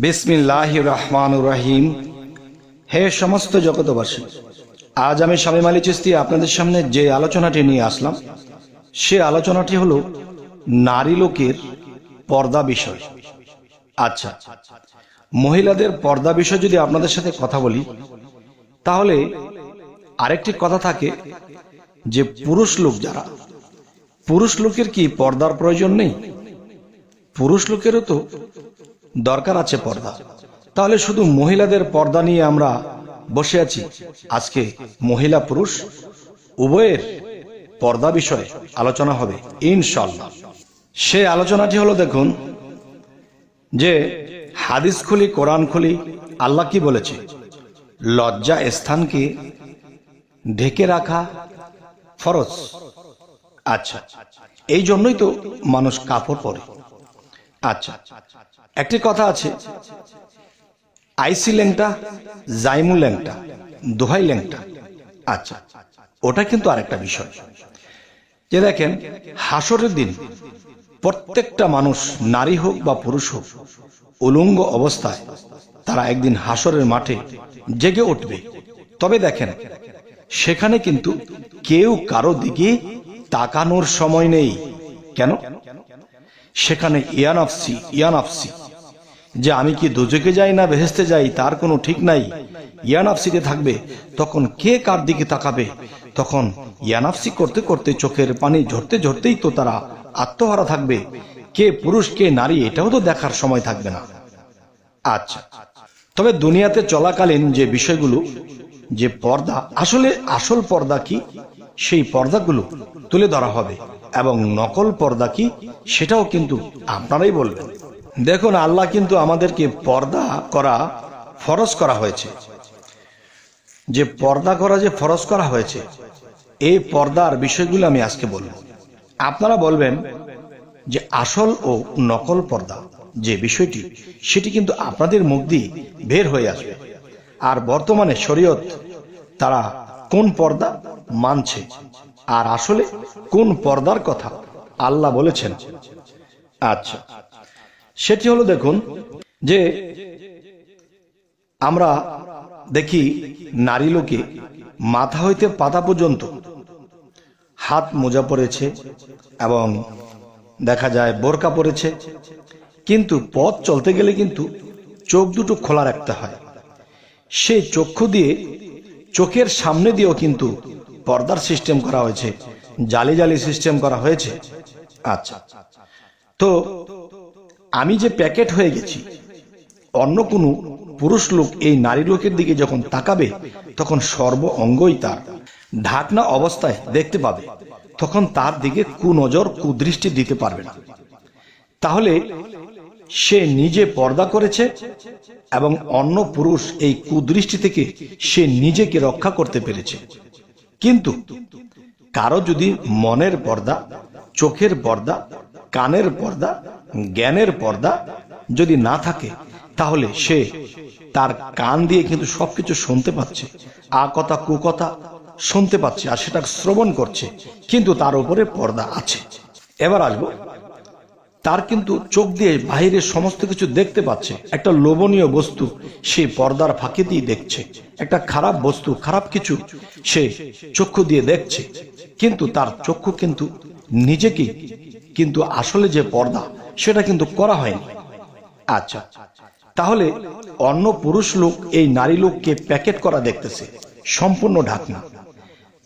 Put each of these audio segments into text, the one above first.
বিসমিল্লাহির রহমানির রহিম। হে সমস্ত জগতবাসী, আজ আমি শামীম আলী চিশতি আপনাদের সামনে যে আলোচনাটি নিয়ে আসলাম, সে আলোচনাটি হলো নারী লোকের পর্দা বিষয়। আচ্ছা, মহিলাদের পর্দা বিষয় যদি আপনাদের সাথে কথা বলি, তাহলে আরেকটি কথা থাকে যে পুরুষ লোক যারা, পুরুষ লোকের কি পর্দার প্রয়োজন নেই? পুরুষ লোকেরও তো দরকার আছে পর্দা। তাহলে শুধু মহিলাদের পর্দা নিয়ে আমরা বসে আছি? আজকে মহিলা পুরুষ উভয়ের পর্দা বিষয়ে আলোচনা হবে ইনশাআল্লাহ। সে আলোচনাটি হলো, দেখুন যে হাদিস খুলি, কোরআন খুলি, আল্লাহ কি বলেছে? লজ্জা স্থানকে ঢেকে রাখা ফরজ। আচ্ছা, এই জন্যই তো মানুষ কাপড় পরে। আচ্ছা, একটি কথা আছে, আইসি ল্যাংটা, জাইমু ল্যাংটা, দোহাই ল্যাংটা। আচ্ছা, ওটা কিন্তু আরেকটা বিষয়। যে দেখেন, হাসরের দিন প্রত্যেকটা মানুষ, নারী হোক বা পুরুষ হোক, উলঙ্গ অবস্থায় তারা একদিন হাসরের মাঠে জেগে উঠবে। তবে দেখেন, সেখানে কিন্তু কেউ কারো দিকে তাকানোর সময় নেই। কেন? সেখানে ইয়ানাফসি, যে আমি কি দোজখে যাই না বেহেশতে যাই তার কোনো ঠিক নাই, ইয়ানাফসিতে থাকবে। তখন কে কার দিকে তাকাবে? তখন ইয়ানাফসি করতে করতে চোখের পানি ঝরতে ঝরতেই তো তারা আত্মহারা থাকবে। কে পুরুষ কে নারী এটাও তো দেখার সময় থাকবে না। আচ্ছা, তবে দুনিয়াতে চলাকালীন যে বিষয়গুলো, যে পর্দা, আসলে আসল পর্দা কি, সেই পর্দাগুলো তুলে ধরা হবে, এবং নকল পর্দা কি সেটাও কিন্তু আপনারাই বলবেন। দেখুন, আল্লাহ কিন্তু আমাদেরকে পর্দা করা ফরজ করা হয়েছে। যে পর্দা করা যে ফরজ করা হয়েছে, এই পর্দার বিষয়গুলো আমি আজকে বলবো। আপনারা বলবেন যে আসল ও নকল পর্দা যে বিষয়টি, সেটি কিন্তু আপনাদের মুখ দিয়ে বের হয়ে আসবে। আর বর্তমানে শরীয়ত তারা কোন পর্দা মানছে, আর আসলে কোন পর্দার কথা আল্লাহ বলেছেন। আচ্ছা, সেটি হলো, দেখুন যে আমরা দেখি নারী লোকে মাথা হইতে পাতা পর্যন্ত হাত মোজা পরেছে এবং দেখা যায় বোরকা পরেছে, কিন্তু পথ চলতে গেলে কিন্তু চোখ দুটো খোলা রাখতে হয়। সেই চক্ষু দিয়ে, চোখের সামনে দিয়েও কিন্তু পর্দার সিস্টেম করা হয়েছে, জালি জালি সিস্টেম করা হয়েছে। আচ্ছা, তো আমি যে প্যাকেট হয়ে গেছি, অন্য কোনো পুরুষ লোক এই নারী লোকের দিকে যখন তাকাবে, তখন সর্ব অঙ্গই তার ঢাকনা অবস্থায় দেখতে পাবে, তখন তার দিকে কুনজর, কুদৃষ্টি দিতে পারবে না। তাহলে সে নিজে পর্দা করেছে, এবং অন্য পুরুষ এই কুদৃষ্টি থেকে সে নিজেকে রক্ষা করতে পেরেছে। কিন্তু কারো যদি মনের পর্দা, চোখের পর্দা, কানের পর্দা, জ্ঞানের পর্দা যদি না থাকে, তাহলে সে তার কান দিয়ে কিন্তু সবকিছু শুনতে পাচ্ছে, আ কথা কু কথা শুনতে পাচ্ছে, আর সেটা শ্রবণ করছে, কিন্তু তার উপরে পর্দা আছে। এবার আসবো, তার কিন্তু চোখ দিয়ে বাহিরের সমস্ত কিছু দেখতে পাচ্ছে। একটা লোভনীয় বস্তু সে পর্দার ফাঁকে দিয়ে দেখছে, একটা খারাপ বস্তু, খারাপ কিছু সে চক্ষু দিয়ে দেখছে, কিন্তু তার চক্ষু কিন্তু নিজেকে, কিন্তু আসলে যে পর্দা সেটা কিন্তু করা হয়নি। আচ্ছা, তাহলে অন্য পুরুষ লোক এই নারী লোককে প্যাকেট করা দেখতেছে, সম্পূর্ণ ঢাকনা।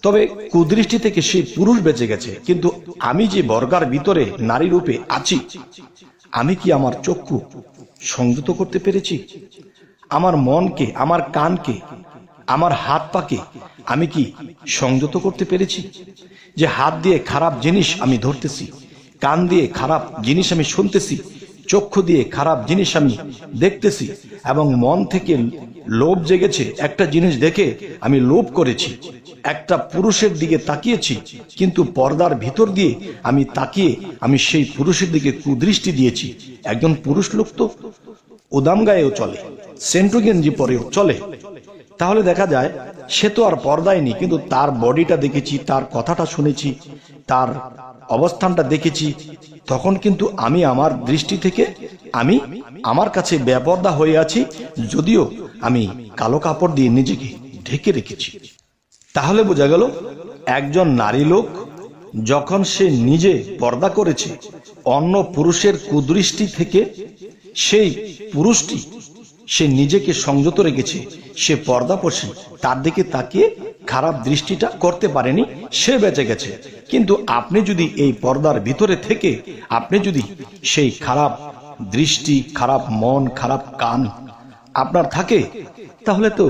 তবে কুদৃষ্টি থেকে সেই পুরুষ বেঁচে গেছে, কিন্তু আমি যে বর্গার ভিতরে নারী রূপে আছি, আমি কি আমার চক্ষু সংযত করতে পেরেছি? আমার মনকে, আমার কানকে, আমার হাত পাকে আমি কি সংযত করতে পেরেছি? যে হাত দিয়ে খারাপ জিনিস আমি ধরতেছি, কান দিয়ে খারাপ জিনিস আমি শুনতেছি, চক্ষু দিয়ে খারাপ জিনিস আমি দেখতেছি, এবং মন থেকে লোভ জেগেছে, একটা জিনিস দেখে আমি লোভ করেছি, একটা পুরুষের দিকে তাকিয়েছি, কিন্তু পর্দার ভিতর দিয়ে আমি তাকিয়ে আমি সেই পুরুষের দিকে কুদৃষ্টি দিয়েছি। একজন পুরুষ লোক তো উদাম গায়েও চলে, সেন্টু গেঞ্জি পরেও চলে, তাহলে দেখা যায় সে তো আর পর্দায় নেই, কিন্তু তার বডিটা দেখেছি, তার কথাটা শুনেছি, তার অবস্থানটা দেখেছি, তখন কিন্তু আমি আমার দৃষ্টি থেকে আমি আমার কাছে বেপরদা হয়ে আছি, যদিও আমি কালো কাপড় দিয়ে নিজেকে ঢেকে রেখেছি। তাহলে বোঝা গেল একজন নারী লোক যখন সে নিজে পর্দা করেছে, অন্য পুরুষের কুদৃষ্টি থেকে সেই পুরুষটি সে নিজেকে সংযত রেখেছে, সে পর্দাপোষী, তার দিকে তাকিয়ে খারাপ দৃষ্টিটা করতে পারেনি, সে বেঁচে গেছে। কিন্তু আপনি যদি এই পর্দার ভিতরে থেকে আপনি যদি সেই খারাপ দৃষ্টি, খারাপ মন, খারাপ কান আপনার থাকে, তাহলে তো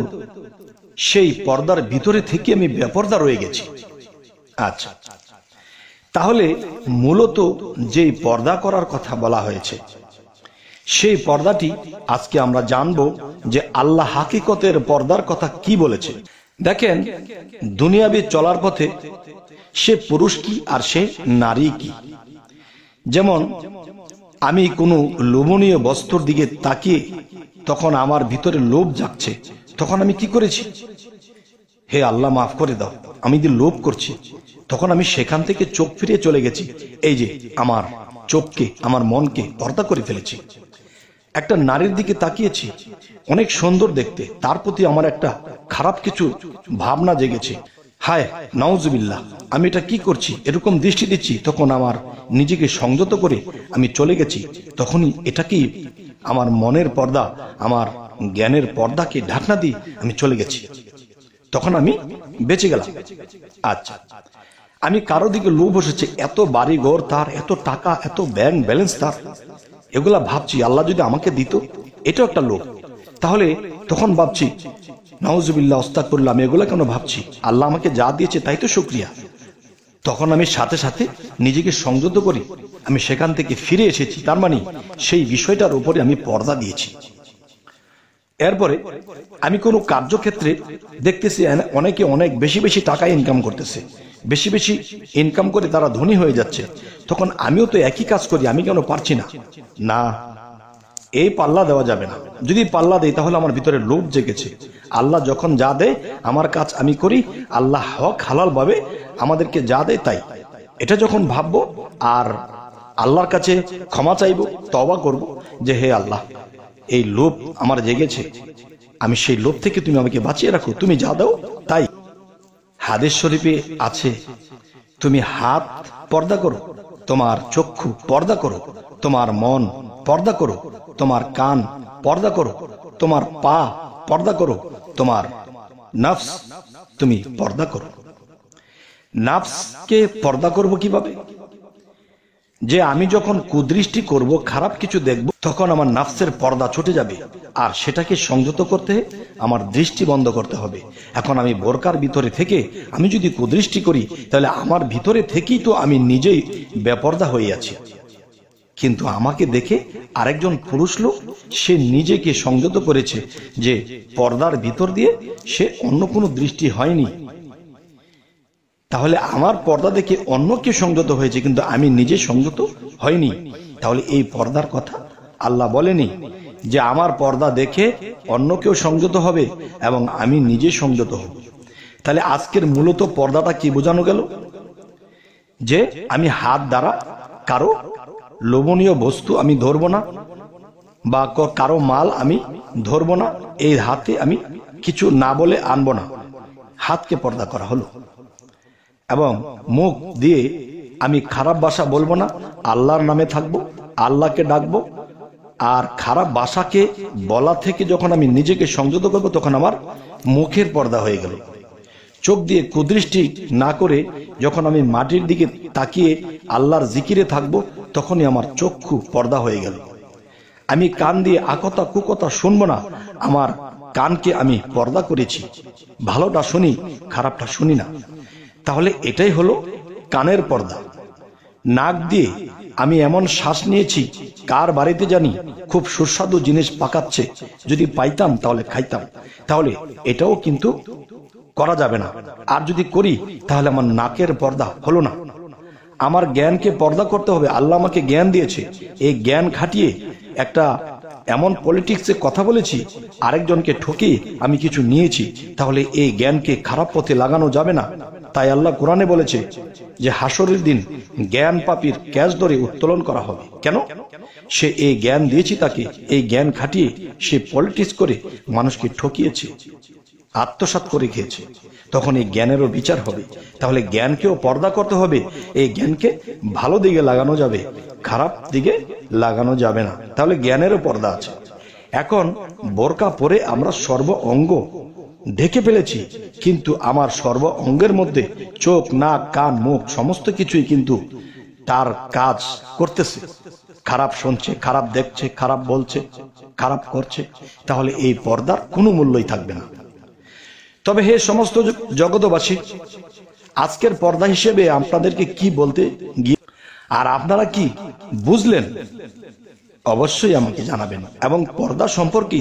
সেই পর্দার ভিতরে থেকে আমি বেপর্দা রয়ে গেছি। আচ্ছা, তাহলে মূলত যেই পর্দা করার কথা বলা হয়েছে, সেই পর্দাটি আজকে আমরা জানবো যে আল্লাহ হাকিকতের পর্দার কথা কি বলেছে। দেখেন, দুনিয়াবি চলার পথে সে পুরুষ কি আর সে নারী কি। যেমন আমি কোনো লোভনীয় বস্তুর দিকে তাকিয়ে তখন আমার ভিতরে লোভ জাগছে, তখন আমি কি করেছি? হে আল্লাহ, মাফ করে দাও, আমি যে লোভ করছি, তখন আমি সেখান থেকে চোখ ফিরিয়ে চলে গেছি। এই যে আমার চোখকে, আমার মনকে পর্দা করে ফেলেছি। একটা নারীর দিকে তাকিয়েছি, অনেক সুন্দর দেখতে, তার প্রতি আমার একটা খারাপ কিছু ভাবনা জেগেছে। হায় নাউজুবিল্লাহ, আমি এটা কি করছি, এরকম দৃষ্টি দিচ্ছি, তখন আমার নিজেকে সংযত করে আমি চলে গেছি। তখনই এটা কি আমার মনের পর্দা, আমার জ্ঞানের পর্দাকে ঢাকনা দিয়ে আমি চলে গেছি, তখন আমি বেঁচে গেলাম। আচ্ছা, আমি কারো দিকে লোভ বসেছে, এত বাড়ি ঘর তার, এত টাকা, এত ব্যাংক ব্যালেন্স তার, এগুলা ভাবছি আল্লাহ যদি আমাকে দিত, এটাও একটা লোভ। তাহলে তখন ভাবছি নাউজুবিল্লাহ, আস্তাগফিরুল্লাহ, আমি এগুলা কেন ভাবছি? আল্লাহ আমাকে যা দিয়েছে তাই তো শুকরিয়া। তখন আমি সাথে সাথে নিজেকে সংযত করি, আমি সেখান থেকে ফিরে এসেছি, তার মানে সেই বিষয়টার উপরে আমি পর্দা দিয়েছি। এরপরে আমি কোনো কার্যক্ষেত্রে দেখতেছি অনেকে অনেক বেশি বেশি টাকা ইনকাম করতেছে, বেশি বেশি ইনকাম করে তারা ধনী হয়ে যাচ্ছে, তখন আমিও তো একই কাজ করি, আমি কেন পারছি না? না, এই পাল্লা দেওয়া যাবে না। যদি পাল্লা দেই তাহলে আমার ভিতরে লোভ জেগেছে। আল্লাহ যখন যা দেয় আমার কাজ আমি করি, আল্লাহ হক হালাল ভাবে আমাদেরকে যা দেয় তাই, এটা যখন ভাববো আর আল্লাহর কাছে ক্ষমা চাইবো, তওবা করব যে হে আল্লাহ, এই লোভ আমার জেগেছে, আমি সেই লোভ থেকে তুমি আমাকে বাঁচিয়ে রাখো, তুমি যা দাও তাই। হাদিস শরীফে আছে, তুমি হাত পর্দা করো, তোমার চক্ষু পর্দা করো, তোমার মন পর্দা করো, তোমার কান পর্দা করো, তোমার পা পর্দা করো, তোমার নফস তুমি পর্দা করো। নফসকে পর্দা করব কিভাবে? যে আমি যখন কুদৃষ্টি করব, খারাপ কিছু দেখব, তখন আমার নফসের পর্দা ছুটে যাবে, আর সেটাকে সংযত করতে আমার দৃষ্টি বন্ধ করতে হবে। এখন আমি বোরকার ভিতরে থেকে আমি যদি কুদৃষ্টি করি, তাহলে আমার ভিতরে থেকেই তো আমি নিজেই বেপর্দা হয়ে আছি। কিন্তু আমাকে দেখে আরেকজন পুরুষ লোক সে নিজেকে সংযত করেছে, যে পর্দার ভিতর দিয়ে সে অন্য কোনো দৃষ্টি হয়নি। তাহলে আমার পর্দা দেখে অন্য কেউ সংযত হয়েছে, কিন্তু আমি নিজে সংযত হয়নি। তাহলে এই পর্দার কথা আল্লাহ বলেনি যে আমার পর্দা দেখে অন্য কেউ সংযত হবে এবং আমি নিজে সংযত হব। তাহলে আজকের মূলত পর্দাটা কি বোঝানো গেল? যে আমি হাত দ্বারা কারো লোভনীয় বস্তু আমি ধরব না, বা কারো মাল আমি ধরব না, এই হাতে আমি কিছু না বলে আনবো না, হাতকে পর্দা করা হলো। এবং মুখ দিয়ে আমি খারাপ ভাষা বলবো না, আল্লাহর নামে থাকবো, আল্লাহকে ডাকবো। আর খারাপ ভাষাকে বলা থেকে যখন আমি নিজেকে সংযত করবো, তখন আমার মুখের পর্দা হয়ে গেল। চোখ দিয়ে কুদৃষ্টি না করে যখন আমি মাটির দিকে তাকিয়ে আল্লাহর জিকিরে থাকবো, তখনই আমার চক্ষু পর্দা হয়ে গেল। আমি কান দিয়ে আকথা কুকথা শুনবো না, আমার কানকে আমি পর্দা করেছি, ভালোটা শুনি, খারাপটা শুনি না। তাহলে এটাই হলো কানের পর্দা। নাক দিয়ে আমি এমন শ্বাস নিয়েছি, কার বাড়িতে জানি খুব সুস্বাদু জিনিস পাকাচ্ছে, যদি পাইতাম তাহলে খাইতাম। তাহলে এটাও কিন্তু করা যাবে না। আর যদি করি তাহলে আমার নাকের পর্দা হলো না। আমার জ্ঞানকে পর্দা করতে হবে। আল্লাহ আমাকে জ্ঞান দিয়েছে, এই জ্ঞান খাটিয়ে একটা এমন পলিটিক্সে কথা বলেছি, আরেকজনকে ঠকিয়ে আমি কিছু নিয়েছি, তাহলে এই জ্ঞানকে খারাপ পথে লাগানো যাবে না। তাই আল্লাহ কোরআনে বলেছে যে হাসরের দিন জ্ঞান পাপীর ক্যাচ ধরে উত্তোলন করা হবে। কেন? সে এই জ্ঞান দিয়েছি তাকে, এই জ্ঞান খাটিয়ে সে পলিটিক্স করে মানুষকে ঠকিয়েছে, আত্মসাৎ করে খেয়েছে, তখন এই জ্ঞানেরও বিচার হবে। তাহলে জ্ঞানকেও পর্দা করতে হবে। এই জ্ঞানকে ভালো দিকে লাগানো যাবে, খারাপ দিকে লাগানো যাবে না। তাহলে জ্ঞানেরও পর্দা আছে। এখন বোরকা পরে আমরা সর্ব অঙ্গ ঢেকে ফেলেছি, কিন্তু আমার সর্ব অঙ্গের মধ্যে চোখ, নাক, কান, মুখ সমস্ত কিছুই কিন্তু তার কাজ করতেছে। খারাপ শুনছে, খারাপ দেখছে, খারাপ বলছে, খারাপ করছে, তাহলে এই পর্দার কোনো মূল্যই থাকবে না। তবে হে সমস্ত জগতবাসী, আজকের পর্দা হিসেবে আপনাদেরকে কি বলতে গিয়ে আর আপনারা কি বুঝলেন অবশ্যই আমাকে জানাবেন, এবং পর্দা সম্পর্কে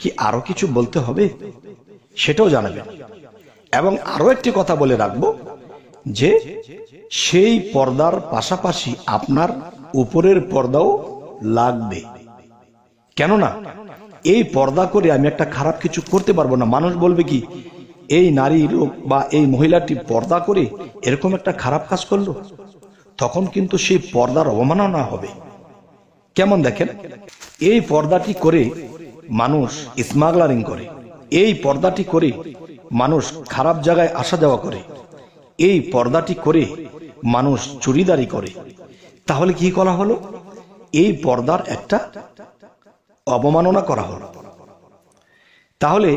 কি আরো কিছু বলতে হবে সেটাও জানাবেন। এবং আরো একটি কথা বলে রাখবো যে সেই পর্দার পাশাপাশি আপনার উপরের পর্দাও লাগবে। কেননা এই পর্দা করে আমি একটা খারাপ কিছু করতে পারবো না। মানুষ বলবে কি, এই নারী লোক বা এই মহিলাটি পর্দা করে এরকম একটা খারাপ কাজ করলো, তখন কিন্তু সেই পর্দার অবমাননা হবে। কেমন দেখেন, এই পর্দাটি করে মানুষ স্মাগলারিং করে, এই পর্দাটি করে মানুষ খারাপ জায়গায় আসা যাওয়া করে, এই পর্দাটি করে মানুষ চুরিদারি করে। তাহলে কি করা হলো? এই পর্দার একটা অবমাননা করা হলো। তাহলে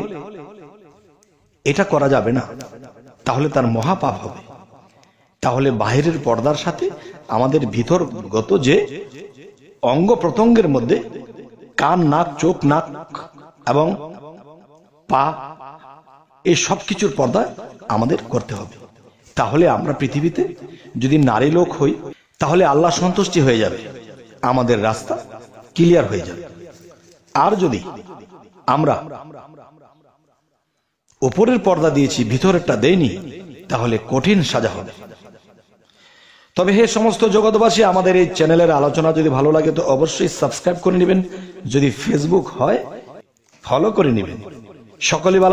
এটা করা যাবে না, তাহলে তার মহাপাপ হবে। তাহলে বাহিরের পর্দার সাথে আমাদের ভিতরগত যে অঙ্গ প্রত্যঙ্গের মধ্যে কান, নাক, চোখ, নাক এবং পা, এই সব কিছুর পর্দা আমাদের করতে হবে। তাহলে আমরা পৃথিবীতে যদি নারী লোক হই, তাহলে আল্লাহ সন্তুষ্টি হয়ে যাবে, আমাদের রাস্তা ক্লিয়ার হয়ে যাবে। আর যদি আমরা উপরের পর্দা দিয়েছি, ভিতরেরটা দেইনি, তাহলে কঠিন সাজা হবে। তবে হে সমস্ত জগৎবাসী, আমাদের এই চ্যানেলের আলোচনা যদি ভালো লাগে তো অবশ্যই সাবস্ক্রাইব করে নেবেন। যদি ফেসবুক হয় ফলো করে নেবেন। সকলে ভালো।